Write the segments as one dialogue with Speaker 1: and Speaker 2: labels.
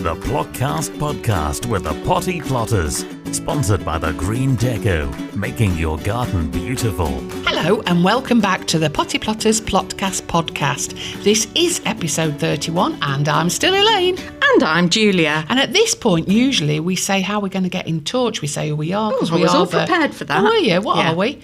Speaker 1: the Plotcast podcast with the Potty Plotters, sponsored by the Green Deco, making your garden beautiful.
Speaker 2: Hello and welcome back to the Potty Plotters Plotcast podcast. This is episode 31 and I'm still Elaine.
Speaker 3: And I'm Julia.
Speaker 2: And at this point, usually we say how we're going to get in touch. We say who we are because
Speaker 3: I was all prepared for that.
Speaker 2: Oh, are you? What are we?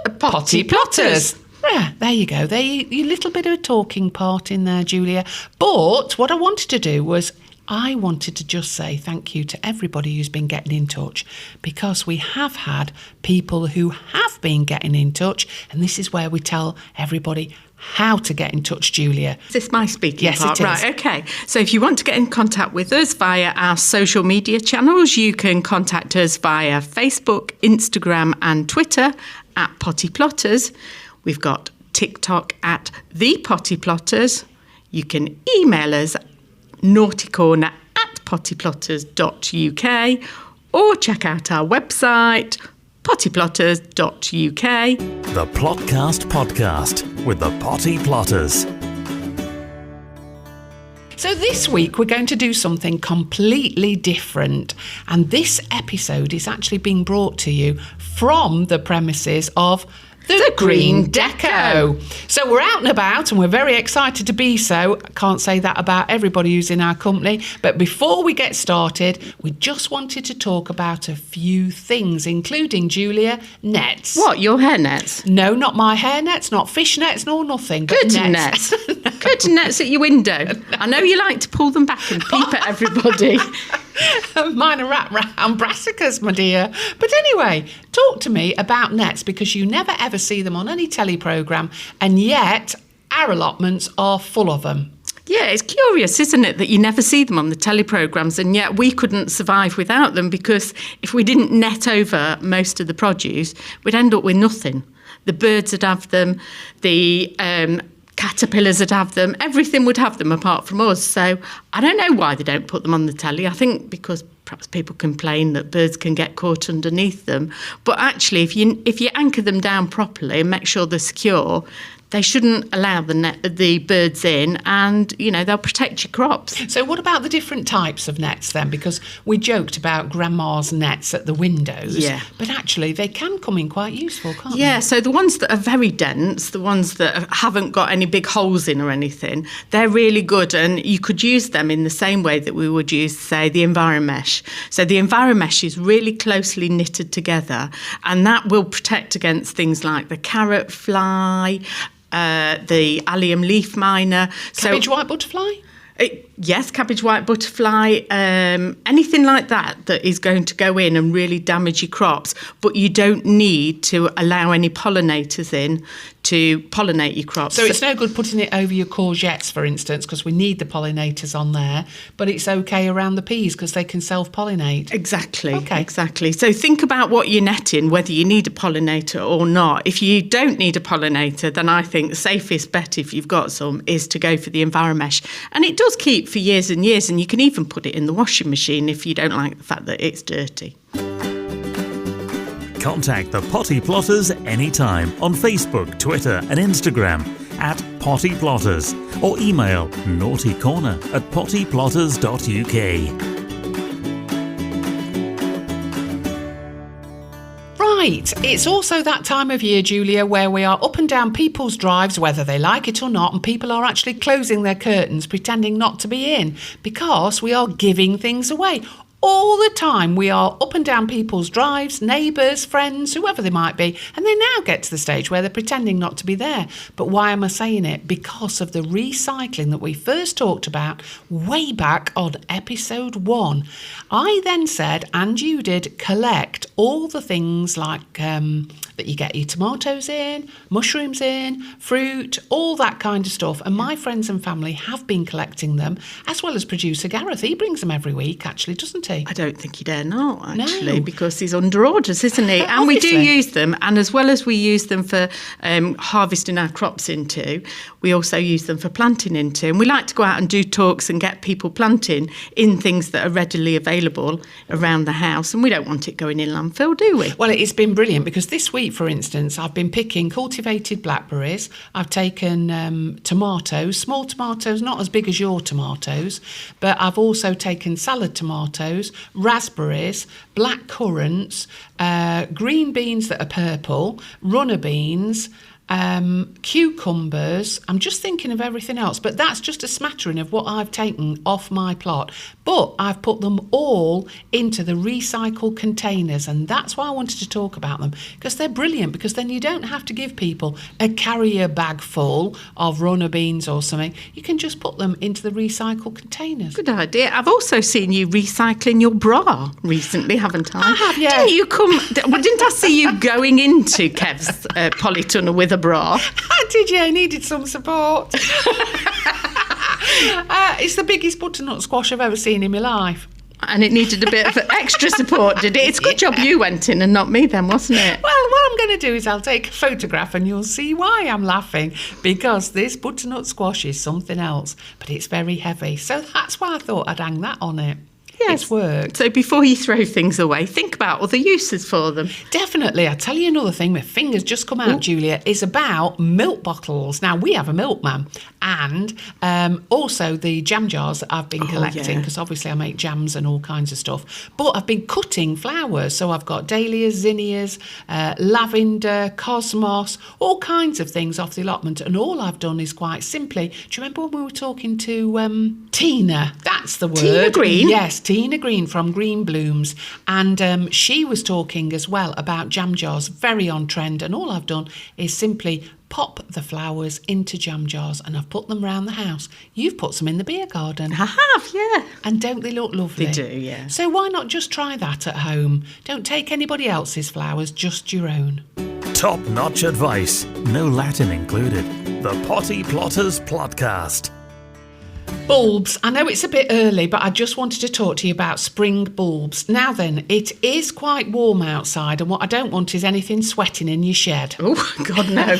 Speaker 3: The Potty Plotters.
Speaker 2: Yeah, there you go. You little bit of a talking part in there, Julia. But what I wanted to do was I wanted to just say thank you to everybody who's been getting in touch, because we have had people who have been getting in touch, and this is where we tell everybody how to get in touch, Julia.
Speaker 3: Is this my speaking
Speaker 2: yes,
Speaker 3: part?
Speaker 2: It is.
Speaker 3: Right, okay. So if you want to get in contact with us via our social media channels, you can contact us via Facebook, Instagram and Twitter at Potty Plotters. We've got TikTok at The Potty Plotters. You can email us naughtycorner at pottyplotters.uk or check out our website pottyplotters.uk.
Speaker 1: The Plotcast podcast with the Potty Plotters.
Speaker 2: So this week we're going to do something completely different, and this episode is actually being brought to you from the premises of the Green Deco. So we're out and about and we're very excited to be so. I can't say that about everybody who's in our company. But before we get started, we just wanted to talk about a few things, including, Julia, nets.
Speaker 3: What, your hair nets?
Speaker 2: No, not my hair nets, not fish nets, nor nothing. But
Speaker 3: Curtain nets. No. Curtain nets at your window. No. I know you like to pull them back and peep at everybody.
Speaker 2: Mine are wrapped round brassicas, my dear. But anyway, talk to me about nets, because you never ever see them on any telly programme, and yet our allotments are full of them.
Speaker 3: Yeah, it's curious, isn't it, that you never see them on the telly programmes, and yet we couldn't survive without them, because if we didn't net over most of the produce, we'd end up with nothing. The birds would have them, the caterpillars would have them, everything would have them apart from us. So I don't know why they don't put them on the telly. I think because perhaps people complain that birds can get caught underneath them. But actually, if you anchor them down properly and make sure they're secure, they shouldn't allow the birds in, and, you know, they'll protect your crops.
Speaker 2: So what about the different types of nets then? Because we joked about grandma's nets at the windows,
Speaker 3: yeah,
Speaker 2: but actually they can come in quite useful, can't they?
Speaker 3: Yeah, so the ones that are very dense, the ones that haven't got any big holes in or anything, they're really good, and you could use them in the same way that we would use, say, the Enviromesh. So the Enviromesh is really closely knitted together, and that will protect against things like the carrot fly, the allium leaf miner.
Speaker 2: Cabbage white butterfly?
Speaker 3: Yes, cabbage white butterfly, anything like that is going to go in and really damage your crops, but you don't need to allow any pollinators in to pollinate your crops.
Speaker 2: So it's no good putting it over your courgettes, for instance, because we need the pollinators on there, but it's okay around the peas because they can self-pollinate.
Speaker 3: Exactly,
Speaker 2: okay.
Speaker 3: Exactly. So think about what you're netting, whether you need a pollinator or not. If you don't need a pollinator, then I think the safest bet, if you've got some, is to go for the Enviromesh. And it does keep for years and years, and you can even put it in the washing machine if you don't like the fact that it's dirty.
Speaker 1: Contact the Potty Plotters anytime on Facebook, Twitter and Instagram at Potty Plotters, or email naughtycorner at pottyplotters.uk.
Speaker 2: Right, it's also that time of year, Julia, where we are up and down people's drives, whether they like it or not, and people are actually closing their curtains, pretending not to be in, because we are giving things away. All the time we are up and down people's drives, neighbours, friends, whoever they might be, and they now get to the stage where they're pretending not to be there. But why am I saying it? Because of the recycling that we first talked about way back on episode 1. I then said, and you did, collect all the things like that you get your tomatoes in, mushrooms in, fruit, all that kind of stuff. And my friends and family have been collecting them, as well as producer Gareth. He brings them every week, actually, doesn't he? he?
Speaker 3: I don't think he dare not, actually,
Speaker 2: No.
Speaker 3: because he's under orders, isn't he? And we do
Speaker 2: Obviously.
Speaker 3: use them, and as well as we use them for harvesting our crops into, we also use them for planting into. And we like to go out and do talks and get people planting in things that are readily available around the house, and we don't want it going in landfill, do we?
Speaker 2: Well, it's been brilliant because this week, for instance, I've been picking cultivated blackberries. I've taken tomatoes, small tomatoes, not as big as your tomatoes, but I've also taken salad tomatoes, raspberries, black currants, green beans that are purple, runner beans, cucumbers. I'm just thinking of everything else, but that's just a smattering of what I've taken off my plot. But I've put them all into the recycle containers, and that's why I wanted to talk about them, because they're brilliant, because then you don't have to give people a carrier bag full of runner beans or something. You can just put them into the recycle containers.
Speaker 3: Good idea. I've also seen you recycling your bra recently, haven't I?
Speaker 2: I have, yeah.
Speaker 3: Didn't you didn't I see you going into Kev's polytunnel with a bra?
Speaker 2: Did you? I needed some support. It's the biggest butternut squash I've ever seen in my life.
Speaker 3: And it needed a bit of extra support, did it? It's a good job you went in and not me then, wasn't it?
Speaker 2: Well, what I'm going to do is I'll take a photograph and you'll see why I'm laughing, because this butternut squash is something else, but it's very heavy. So that's why I thought I'd hang that on it.
Speaker 3: Yes.
Speaker 2: It's worked.
Speaker 3: So before you throw things away, think about other uses for them.
Speaker 2: Definitely. I'll tell you another thing, my fingers just come out, Julia, is about milk bottles. Now, we have a milkman, and also the jam jars that I've been collecting, because obviously I make jams and all kinds of stuff. But I've been cutting flowers. So I've got dahlias, zinnias, lavender, cosmos, all kinds of things off the allotment. And all I've done is quite simply, do you remember when we were talking to Tina? That's the word.
Speaker 3: Tina Green?
Speaker 2: Yes, Tina Green from Green Blooms, and she was talking as well about jam jars, very on trend, and all I've done is simply pop the flowers into jam jars, and I've put them around the house. You've put some in the beer garden.
Speaker 3: I have, yeah.
Speaker 2: And don't they look lovely?
Speaker 3: They do, yeah.
Speaker 2: So why not just try that at home? Don't take anybody else's flowers, just your own.
Speaker 1: Top-notch advice, no Latin included. The Potty Plotters Podcast.
Speaker 2: Bulbs. I know it's a bit early, but I just wanted to talk to you about spring bulbs. Now then, it is quite warm outside, and what I don't want is anything sweating in your shed.
Speaker 3: Oh, God, no.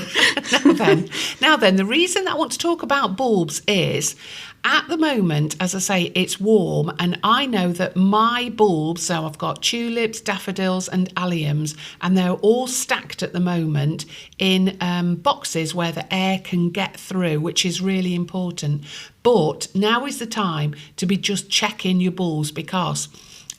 Speaker 2: Now then, the reason that I want to talk about bulbs is, at the moment, as I say, it's warm, and I know that my bulbs, so I've got tulips, daffodils and alliums, and they're all stacked at the moment in boxes where the air can get through, which is really important. But now is the time to be just checking your bulbs, because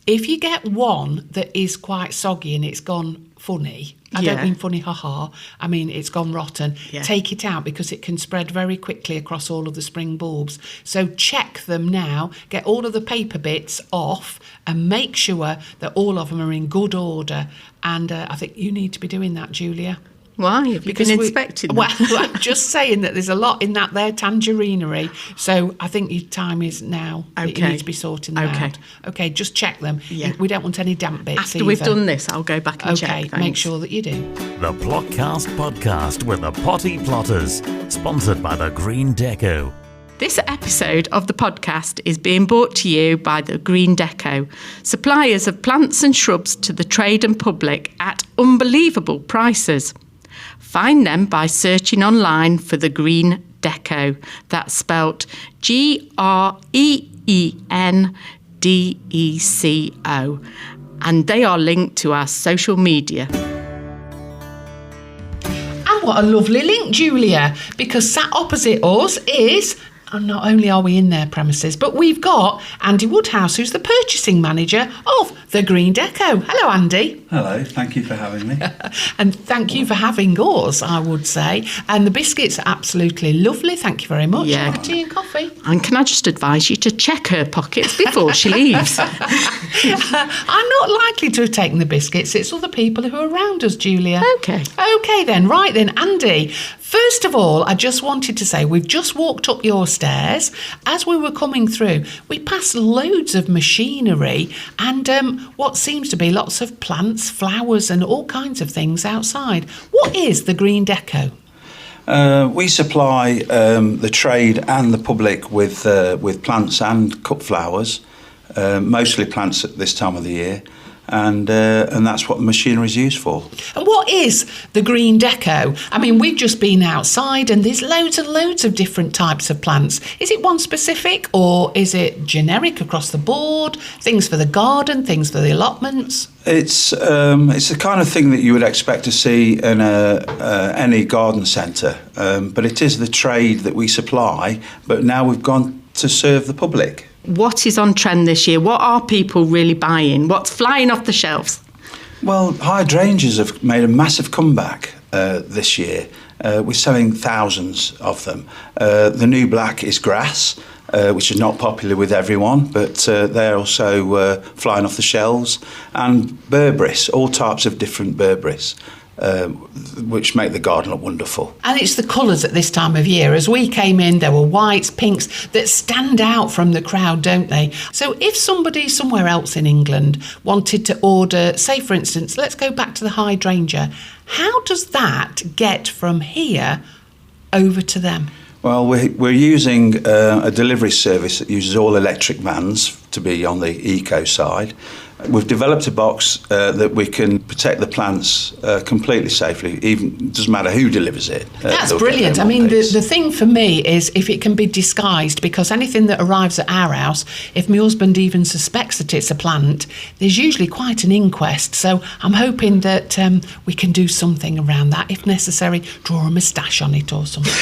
Speaker 2: if you get one that is quite soggy and it's gone funny, I don't mean funny, haha, I mean it's gone rotten, take it out, because it can spread very quickly across all of the spring bulbs. So check them now, get all of the paper bits off, and make sure that all of them are in good order. And I think you need to be doing that, Julia.
Speaker 3: Why? Have you been inspecting them?
Speaker 2: Well, I'm just saying that there's a lot in that there tangerinery. So I think your time is now that you need to be sorting them out. Okay, just check them.
Speaker 3: Yeah.
Speaker 2: We don't want any damp bits
Speaker 3: After we've done this, I'll go back and check.
Speaker 2: Okay, make sure that you do.
Speaker 1: The Plotcast Podcast with the Potty Plotters, sponsored by the Green Deco.
Speaker 3: This episode of the podcast is being brought to you by the Green Deco, suppliers of plants and shrubs to the trade and public at unbelievable prices. Find them by searching online for the Green Deco. That's spelt GREENDECO. And they are linked to our social media.
Speaker 2: And what a lovely link, Julia, because sat opposite us is... And not only are we in their premises, but we've got Andy Woodhouse, who's the purchasing manager of the Green Deco. Hello, Andy.
Speaker 4: Hello, thank you for having me.
Speaker 2: And thank you for having us, I would say. And the biscuits are absolutely lovely. Thank you very much.
Speaker 3: Yeah.
Speaker 2: Tea and coffee.
Speaker 3: And can I just advise you to check her pockets before she leaves?
Speaker 2: I'm not likely to have taken the biscuits. It's other people who are around us, Julia.
Speaker 3: Okay.
Speaker 2: Okay then, right then, Andy. First of all, I just wanted to say we've just walked up your stairs. As we were coming through, we passed loads of machinery and what seems to be lots of plants, flowers and all kinds of things outside. What is the Green Deco?
Speaker 4: We supply the trade and the public with plants and cut flowers. mostly plants at this time of the year. And that's what the machinery is used for.
Speaker 2: And what is the green deco? I mean, we've just been outside and there's loads and loads of different types of plants. Is it one specific or is it generic across the board? Things for the garden, things for the allotments?
Speaker 4: It's the kind of thing that you would expect to see in any garden centre, but it is the trade that we supply, but now we've gone to serve the public.
Speaker 3: What is on trend this year? What are people really buying? What's flying off the shelves?
Speaker 4: Well, hydrangeas have made a massive comeback this year. We're selling thousands of them. The new black is grass, which is not popular with everyone, but they're also flying off the shelves. And berberis, all types of different berberis. Which make the garden look wonderful.
Speaker 2: And it's the colours at this time of year. As we came in, there were whites, pinks that stand out from the crowd, don't they? So if somebody somewhere else in England wanted to order, say for instance, let's go back to the hydrangea, how does that get from here over to them?
Speaker 4: Well, we're using a delivery service that uses all electric vans to be on the eco side. We've developed a box that we can protect the plants completely safely, even doesn't matter who delivers it.
Speaker 2: That's brilliant. I mean, the thing for me is if it can be disguised, because anything that arrives at our house, if my husband even suspects that it's a plant, there's usually quite an inquest. So I'm hoping that we can do something around that, if necessary, draw a moustache on it or something.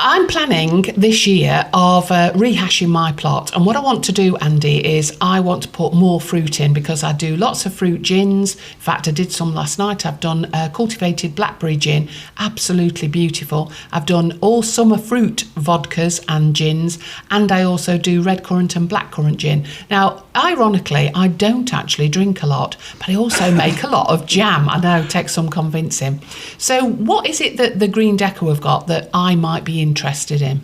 Speaker 2: I'm planning this year of rehashing my plot, and what I want to do, Andy, is I want to put more fruit in because I do lots of fruit gins. In fact, I did some last night. I've done cultivated blackberry gin, absolutely beautiful. I've done all summer fruit vodkas and gins, and I also do red currant and blackcurrant gin. Now, ironically, I don't actually drink a lot, but I also make a lot of jam. I know, it takes some convincing. So what is it that the Green Deco have got that I might be interested in?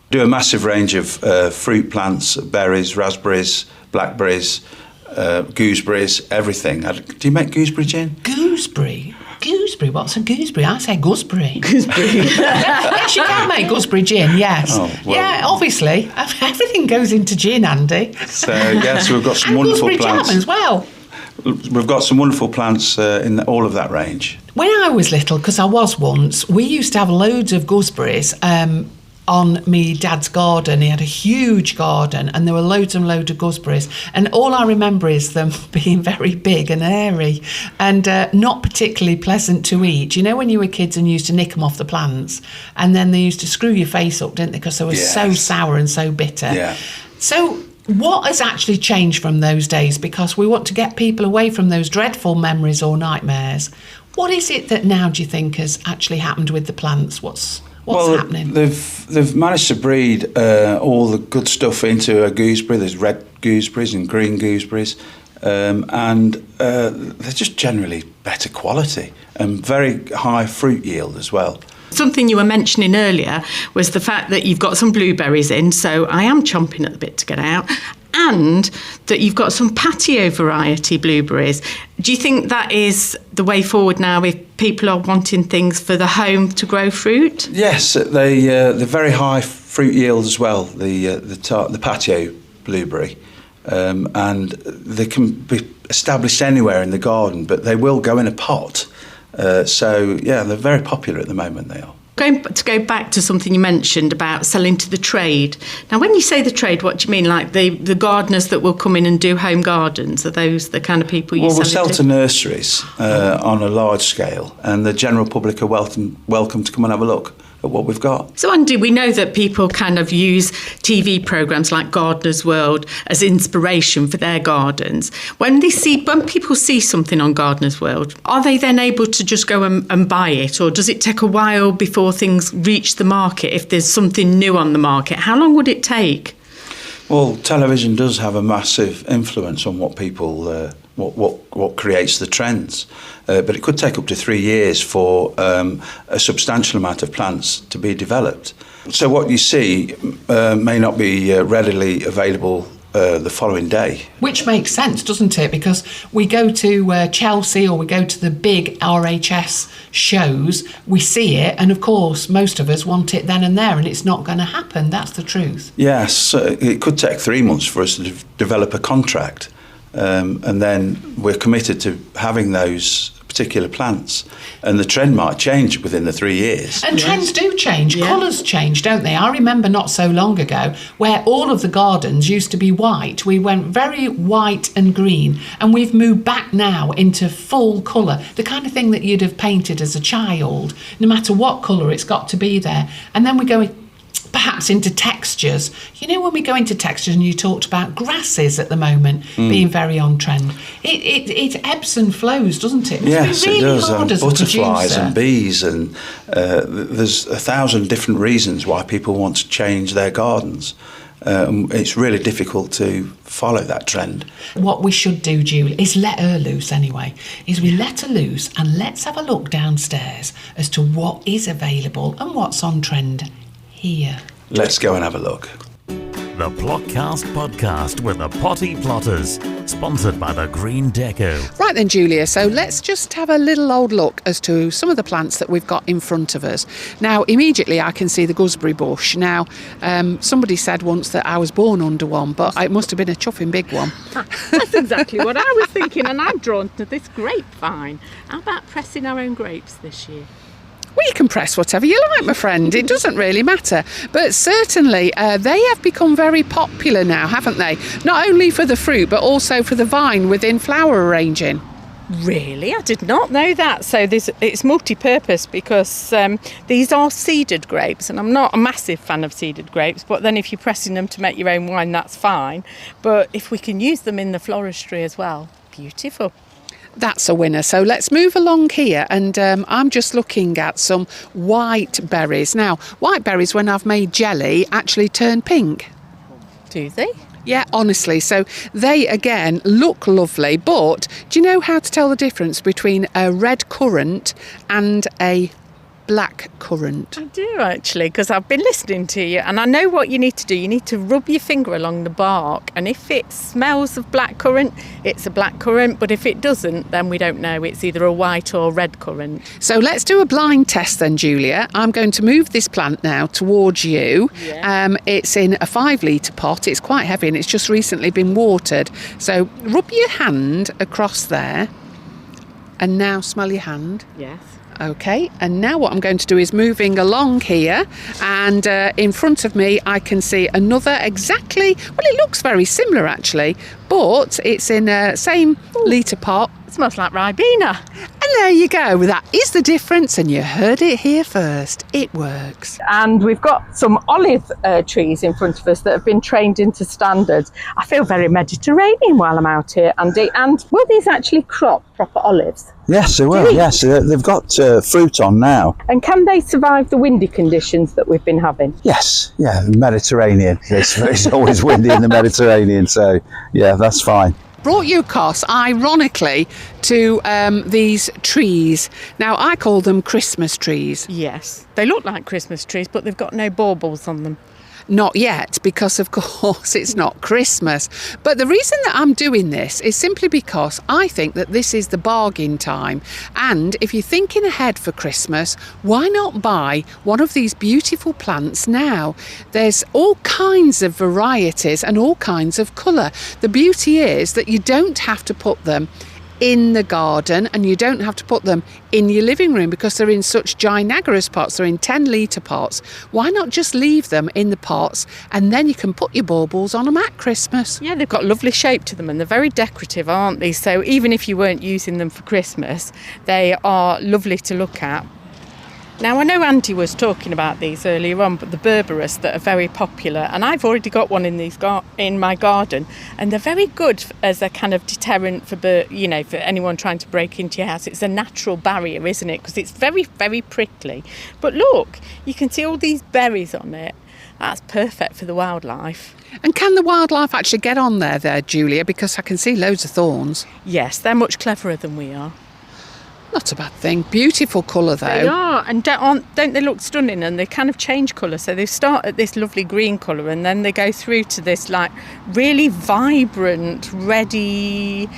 Speaker 4: Do a massive range of fruit plants, berries, raspberries, blackberries, gooseberries, everything. Do you make gooseberry gin?
Speaker 2: Gooseberry? Gooseberry? What's a gooseberry? I say gooseberry.
Speaker 3: Gooseberry.
Speaker 2: Yes, you can make gooseberry gin, yes.
Speaker 4: Oh, well.
Speaker 2: Yeah, obviously. Everything goes into gin, Andy.
Speaker 4: So, yes, we've got some
Speaker 2: and
Speaker 4: wonderful
Speaker 2: gooseberry
Speaker 4: plants.
Speaker 2: jam as well.
Speaker 4: We've got some wonderful plants in all of that range.
Speaker 2: When I was little, because I was once, we used to have loads of gooseberries on me dad's garden. He had a huge garden and there were loads and loads of gooseberries, and all I remember is them being very big and hairy and not particularly pleasant to eat. You know, when you were kids and you used to nick them off the plants and then they used to screw your face up, didn't they, because they were so sour and so bitter.
Speaker 4: Yeah.
Speaker 2: So what has actually changed from those days? Because we want to get people away from those dreadful memories or nightmares. What is it that now do you think has actually happened with the plants? What's happening?
Speaker 4: They've managed to breed all the good stuff into a gooseberry. There's red gooseberries and green gooseberries, and they're just generally better quality and very high fruit yield as well.
Speaker 3: Something you were mentioning earlier was the fact that you've got some blueberries in, so I am chomping at the bit to get out, and that you've got some patio variety blueberries. Do you think that is the way forward now if people are wanting things for the home to grow fruit?
Speaker 4: Yes, they're very high fruit yield as well, the patio blueberry, and they can be established anywhere in the garden, but they will go in a pot. So, yeah, they're very popular at the moment, they are.
Speaker 3: To go back to something you mentioned about selling to the trade. Now, when you say the trade, what do you mean? Like the gardeners that will come in and do home gardens? Are those the kind of people you
Speaker 4: sell? Well,
Speaker 3: sell
Speaker 4: we'll sell to nurseries on a large scale, and the general public are welcome to come and have a look at what we've got.
Speaker 3: So, Andy, we know that people kind of use TV programmes like Gardener's World as inspiration for their gardens. When people see something on Gardener's World, are they then able to just go and buy it, or does it take a while before things reach the market if there's something new on the market? How long would it take?
Speaker 4: Well, television does have a massive influence on what people, what creates the trends. But it could take up to 3 years for a substantial amount of plants to be developed. So what you see may not be readily available the following day.
Speaker 2: Which makes sense, doesn't it? Because we go to Chelsea or we go to the big RHS shows, we see it, and of course most of us want it then and there, and it's not going to happen. That's the truth.
Speaker 4: Yes, it could take 3 months for us to develop a contract, and then we're committed to having those particular plants, and the trend might change within the 3 years.
Speaker 2: And trends do change. Colours change, don't they? I remember not so long ago where all of the gardens used to be white. We went very white and green, and we've moved back now into full colour, the kind of thing that you'd have painted as a child. No matter what colour, it's got to be there. And then we go perhaps into textures. You know, when we go into textures, and you talked about grasses at the moment being very on trend, it ebbs and flows, doesn't it?
Speaker 4: Yes,
Speaker 2: really
Speaker 4: it does.
Speaker 2: hard as a
Speaker 4: butterflies
Speaker 2: producer.
Speaker 4: and bees, and there's 1,000 different reasons why people want to change their gardens. It's really difficult to follow that trend.
Speaker 2: What we should do, Julie, is let her loose anyway. Is we let her loose and let's have a look downstairs as to what is available and what's on trend here.
Speaker 4: Let's go and have a look.
Speaker 1: The Plotcast podcast with the Potty Plotters, sponsored by the Green Deco.
Speaker 2: Right then, Julia, so let's just have a little old look as to some of the plants that we've got in front of us. Now, immediately I can see the gooseberry bush. Now, somebody said once that I was born under one, but it must have been a chuffing big one.
Speaker 3: That's exactly what I was thinking, and I'm drawn to this grapevine. How about pressing our own grapes this year?
Speaker 2: Well, you can press whatever you like, my friend. It doesn't really matter. But certainly they have become very popular now, haven't they? Not only for the fruit, but also for the vine within flower arranging.
Speaker 3: Really? I did not know that. So it's multi-purpose because these are seeded grapes, and I'm not a massive fan of seeded grapes, but then if you're pressing them to make your own wine, that's fine. But if we can use them in the floristry as well, beautiful.
Speaker 2: That's a winner. So let's move along here, and I'm just looking at some white berries. Now, white berries, when I've made jelly, actually turn pink.
Speaker 3: Do they?
Speaker 2: Yeah, honestly. So they, again, look lovely, but do you know how to tell the difference between a red currant and a black currant?
Speaker 3: I do, actually, because I've been listening to you, and I know what you need to do. You need to rub your finger along the bark, and if it smells of black currant, it's a black currant, but if it doesn't, then we don't know. It's either a white or red currant.
Speaker 2: So let's do a blind test then, Julia. I'm going to move this plant now towards you.
Speaker 3: Yeah.
Speaker 2: It's in a 5-litre pot. It's quite heavy, and it's just recently been watered. So rub your hand across there, and now smell your hand.
Speaker 3: Yes.
Speaker 2: Okay, and now what I'm going to do is moving along here, and in front of me I can see another exactly, well, it looks very similar actually, but it's in a same litre pot.
Speaker 3: It smells like Ribena.
Speaker 2: And there you go, that is the difference, and you heard it here first. It works.
Speaker 3: And we've got some olive trees in front of us that have been trained into standards. I feel very Mediterranean while I'm out here, Andy. And will these actually crop proper olives?
Speaker 4: Yes, they will. Yes, they've got fruit on now.
Speaker 3: And can they survive the windy conditions that we've been having?
Speaker 4: Yes, yeah, Mediterranean. It's always windy in the Mediterranean, so yeah, that's fine.
Speaker 2: Brought you across, ironically, to these trees. Now, I call them Christmas trees.
Speaker 3: Yes. They look like Christmas trees, but they've got no baubles on them.
Speaker 2: Not yet, because of course it's not Christmas. But the reason that I'm doing this is simply because I think that this is the bargain time. And if you're thinking ahead for Christmas, why not buy one of these beautiful plants now? There's all kinds of varieties and all kinds of colour. The beauty is that you don't have to put them in the garden, and you don't have to put them in your living room because they're in such ginormous pots. They're in 10-litre pots. Why not just leave them in the pots, and then you can put your baubles on them at Christmas?
Speaker 3: Yeah, they've got lovely shape to them, and they're very decorative, aren't they? So even if you weren't using them for Christmas, they are lovely to look at. Now, I know Andy was talking about these earlier on, but the berberis that are very popular, and I've already got one in my garden, and they're very good as a kind of deterrent for for anyone trying to break into your house. It's a natural barrier, isn't it? Because it's very, very prickly. But look, you can see all these berries on it. That's perfect for the wildlife.
Speaker 2: And can the wildlife actually get on there, Julia? Because I can see loads of thorns.
Speaker 3: Yes, they're much cleverer than we are.
Speaker 2: Not a bad thing. Beautiful colour though.
Speaker 3: They are, and don't they look stunning? And they kind of change colour. So they start at this lovely green colour, and then they go through to this like really vibrant, reddy,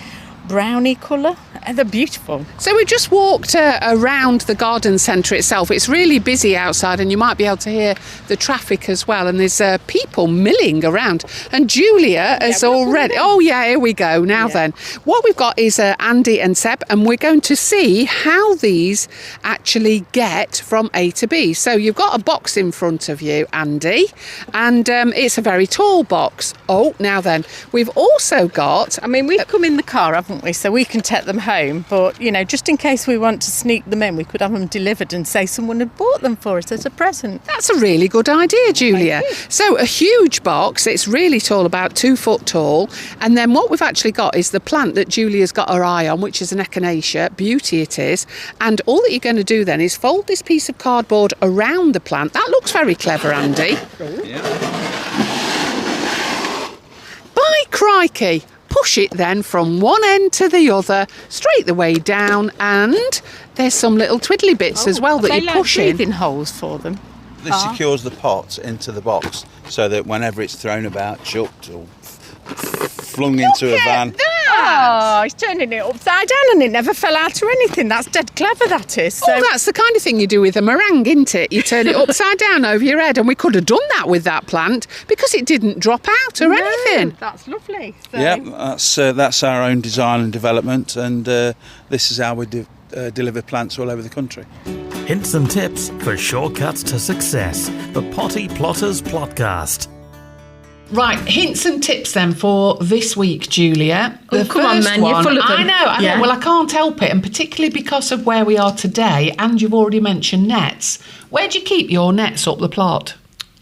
Speaker 3: browny colour, and they're beautiful.
Speaker 2: So we just walked around the garden centre itself. It's really busy outside, and you might be able to hear the traffic as well, and there's people milling around, and Julia has already... Oh yeah, here we go now. Then what we've got is Andy and Seb, and we're going to see how these actually get from A to B. So you've got a box in front of you, Andy, and it's a very tall box. Oh, now then, we've also got...
Speaker 3: I mean, we've come in the car, haven't we? So we can take them home, but, you know, just in case we want to sneak them in, we could have them delivered and say someone had bought them for us as a present.
Speaker 2: That's a really good idea, Julia. So a huge box, it's really tall, about 2 foot tall, and then what we've actually got is the plant that Julia's got her eye on, which is an echinacea. Beauty it is. And all that you're going to do then is fold this piece of cardboard around the plant. That looks very clever, Andy.
Speaker 4: Yeah.
Speaker 2: By crikey! Push it then from one end to the other, straight the way down, and there's some little twiddly bits as well that you push in.
Speaker 3: Breathing holes for them.
Speaker 4: This secures the pot into the box so that whenever it's thrown about, chucked or flung into a van...
Speaker 3: Oh, he's turning it upside down and it never fell out or anything. That's dead clever, that is. So.
Speaker 2: Oh, that's the kind of thing you do with a meringue, isn't it? You turn it upside down over your head, and we could have done that with that plant because it didn't drop out or anything.
Speaker 3: That's lovely. So.
Speaker 4: Yeah, that's our own design and development, and this is how we deliver plants all over the country.
Speaker 1: Hints and tips for shortcuts to success. The Potty Plotters Plotcast.
Speaker 2: Right, hints and tips then for this week, Julia.
Speaker 3: Oh, come on, man, you're full of them.
Speaker 2: I know. Well, I can't help it, and particularly because of where we are today, and you've already mentioned nets. Where do you keep your nets up the plot?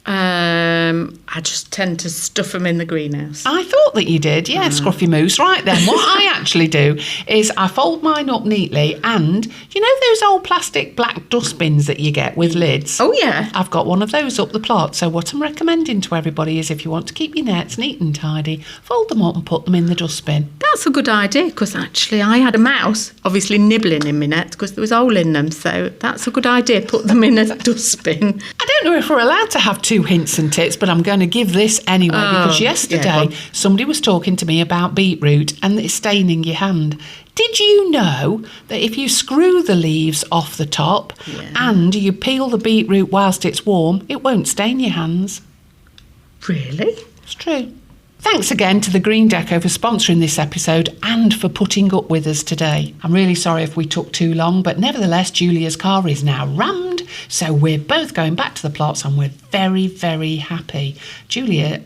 Speaker 3: I just tend to stuff them in the greenhouse.
Speaker 2: I thought that you did, yeah, Scruffy Moose. Right then, what I actually do is I fold mine up neatly, and you know those old plastic black dustbins that you get with lids?
Speaker 3: Oh, yeah.
Speaker 2: I've got one of those up the plot. So what I'm recommending to everybody is if you want to keep your nets neat and tidy, fold them up and put them in the dustbin.
Speaker 3: That's a good idea, because actually I had a mouse obviously nibbling in my net because there was a hole in them. So that's a good idea, put them in a dustbin.
Speaker 2: I don't know if we're allowed to have 2 hints and tips, but I'm going to give this anyway because yesterday somebody was talking to me about beetroot and it's staining your hand. Did you know that if you screw the leaves off the top and you peel the beetroot whilst it's warm, it won't stain your hands?
Speaker 3: Really?
Speaker 2: It's true. Thanks again to the Green Deco for sponsoring this episode and for putting up with us today. I'm really sorry if we took too long, but nevertheless, Julia's car is now rammed, so we're both going back to the plots and we're very, very happy. Julia,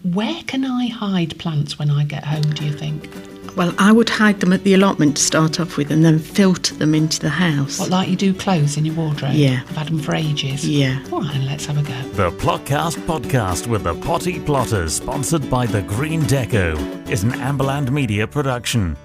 Speaker 2: where can I hide plants when I get home, do you think?
Speaker 3: Well, I would hide them at the allotment to start off with and then filter them into the house.
Speaker 2: What, like you do clothes in your wardrobe?
Speaker 3: Yeah.
Speaker 2: I've had them for ages.
Speaker 3: Yeah.
Speaker 2: All right, then let's have a go.
Speaker 1: The Plotcast podcast with the Potty Plotters, sponsored by the Green Deco, is an Amberland Media production.